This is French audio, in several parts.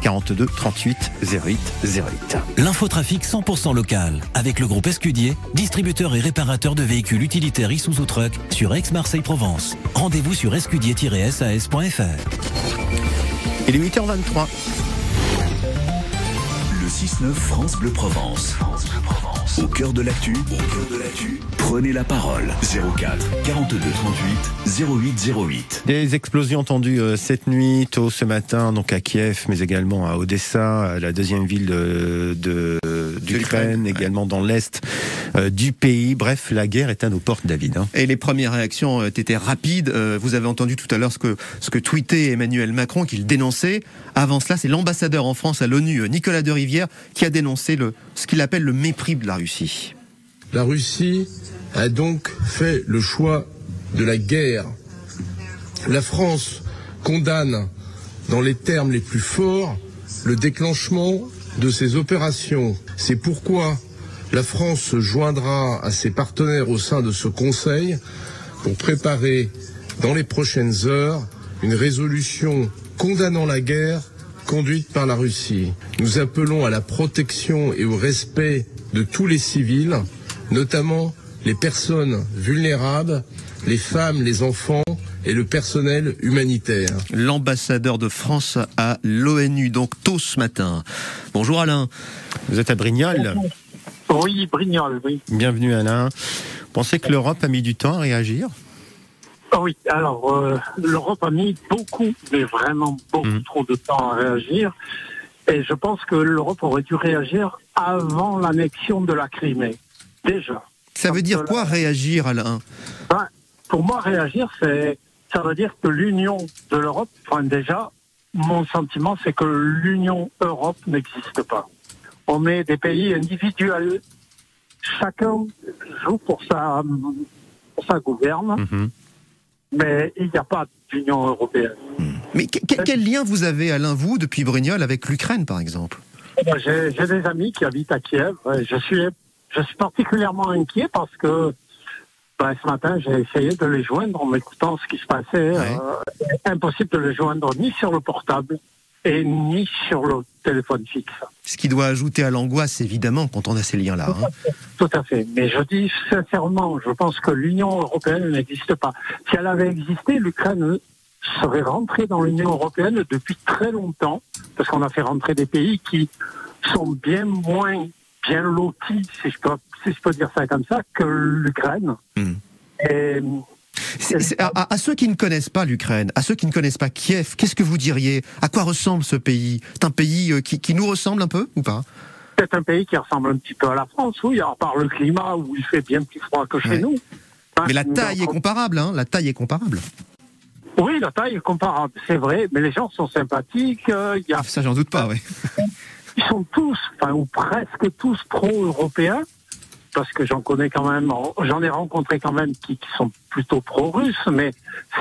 42 38 08 08. L'infotrafic 100% local, avec le groupe Escudier, distributeur et réparateur de véhicules utilitaires Isuzu Truck sur Aix-Marseille-Provence. Rendez-vous sur escudier-sas.fr. Il est 8h23. Le 6-9 France Bleu Provence. Au cœur de l'actu, prenez la parole. 04 42 38 08 08. Des explosions entendues cette nuit, tôt ce matin, donc à Kiev, mais également à Odessa, la deuxième ville d'Ukraine, également dans l'est du pays. Bref, la guerre est à nos portes, David. Et les premières réactions étaient rapides. Vous avez entendu tout à l'heure ce que tweetait Emmanuel Macron, qu'il dénonçait. Avant cela, c'est l'ambassadeur en France à l'ONU, Nicolas de Rivière, qui a dénoncé ce qu'il appelle le mépris de la Russie. La Russie a donc fait le choix de la guerre. La France condamne, dans les termes les plus forts, le déclenchement de ces opérations. C'est pourquoi la France se joindra à ses partenaires au sein de ce Conseil pour préparer, dans les prochaines heures, une résolution condamnant la guerre conduite par la Russie. Nous appelons à la protection et au respect de tous les civils, notamment les personnes vulnérables, les femmes, les enfants et le personnel humanitaire. L'ambassadeur de France à l'ONU, donc tôt ce matin. Bonjour Alain. Vous êtes à Brignoles ? Oui, Brignoles, oui. Bienvenue Alain. Vous pensez que l'Europe a mis du temps à réagir ? Oui, alors l'Europe a mis beaucoup, mais vraiment beaucoup trop de temps à réagir. Et je pense que l'Europe aurait dû réagir avant l'annexion de la Crimée. Déjà. Ça veut dire quoi réagir, Alain ? Pour moi, réagir, ça veut dire que l'union de l'Europe, déjà, mon sentiment, c'est que l'Union Europe n'existe pas. On est des pays individuels. Chacun joue pour sa gouverne. Mais il n'y a pas d'Union européenne. Mais quel lien vous avez, Alain, vous, depuis Brignoles, avec l'Ukraine, par exemple ? J'ai des amis qui habitent à Kiev. Je suis particulièrement inquiet parce que ce matin, j'ai essayé de les joindre en écoutant ce qui se passait. Impossible de les joindre ni sur le portable et ni sur le téléphone fixe. Ce qui doit ajouter à l'angoisse, évidemment, quand on a ces liens-là. Tout à fait. Mais je dis sincèrement, je pense que l'Union européenne n'existe pas. Si elle avait existé, l'Ukraine serait rentrée dans l'Union européenne depuis très longtemps, parce qu'on a fait rentrer des pays qui sont bien moins bien lotis, si je peux dire ça comme ça, que l'Ukraine. Et à ceux qui ne connaissent pas l'Ukraine, à ceux qui ne connaissent pas Kiev, qu'est-ce que vous diriez ? À quoi ressemble ce pays ? C'est un pays qui nous ressemble un peu ou pas ? C'est un pays qui ressemble un petit peu à la France, oui, à part le climat où il fait bien plus froid que chez nous. Mais la taille est comparable, la taille est comparable. Oui, la taille est comparable, c'est vrai, mais les gens sont sympathiques. Ça, j'en doute pas, oui. Ils sont tous, ou presque tous pro-européens. Parce que j'en ai rencontré quand même qui sont plutôt pro-russes, mais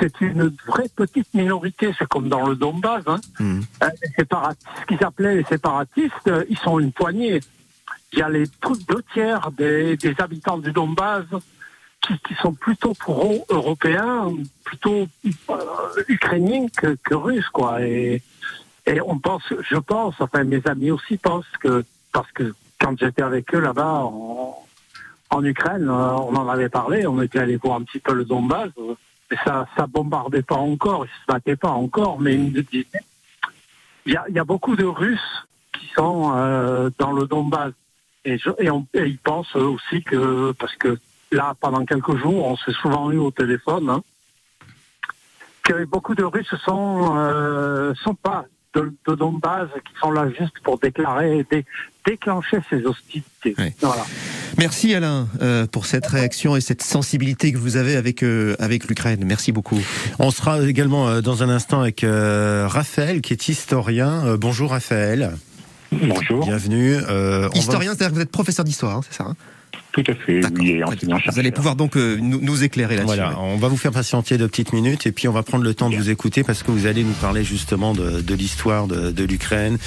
c'est une vraie petite minorité, c'est comme dans le Donbass. Ce qu'ils appelaient les séparatistes, ils sont une poignée. Il y a les 2/3 des habitants du Donbass qui sont plutôt pro-européens, plutôt ukrainiens que russes, quoi. Et je pense, mes amis aussi pensent parce que quand j'étais avec eux là-bas, en Ukraine, on en avait parlé, on était allé voir un petit peu le Donbass, mais ça bombardait pas encore, ils se battaient pas encore, mais il y a beaucoup de Russes qui sont dans le Donbass, et ils pensent aussi que, parce que là, pendant quelques jours, on s'est souvent eu au téléphone, que beaucoup de Russes sont pas de Donbass, qui sont là juste pour déclencher ces hostilités. Oui. Voilà. Merci Alain pour cette réaction et cette sensibilité que vous avez avec l'Ukraine. Merci beaucoup. On sera également dans un instant avec Raphaël qui est historien. Bonjour Raphaël. Bonjour. Bienvenue. Historien, c'est-à-dire que vous êtes professeur d'histoire, c'est ça ? Tout à fait, oui, et enseignant-chercheur. Vous allez pouvoir donc nous éclairer là-dessus. Voilà, on va vous faire patienter 2 petites minutes et puis on va prendre le temps de vous écouter parce que vous allez nous parler justement de l'histoire de l'Ukraine,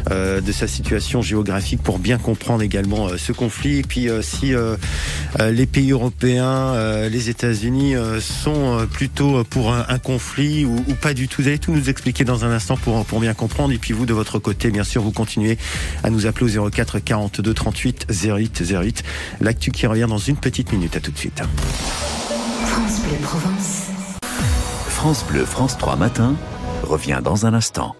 de sa situation géographique pour bien comprendre également ce conflit. Et puis si les pays européens, les États-Unis sont plutôt pour un conflit ou pas du tout. Vous allez tout nous expliquer dans un instant pour bien comprendre. Et puis vous, de votre côté, bien sûr, vous continuez à nous appeler au 04 42 38 08 08. L'actu qui revient dans une petite minute. À tout de suite. France Bleu, France 3 Matin revient dans un instant.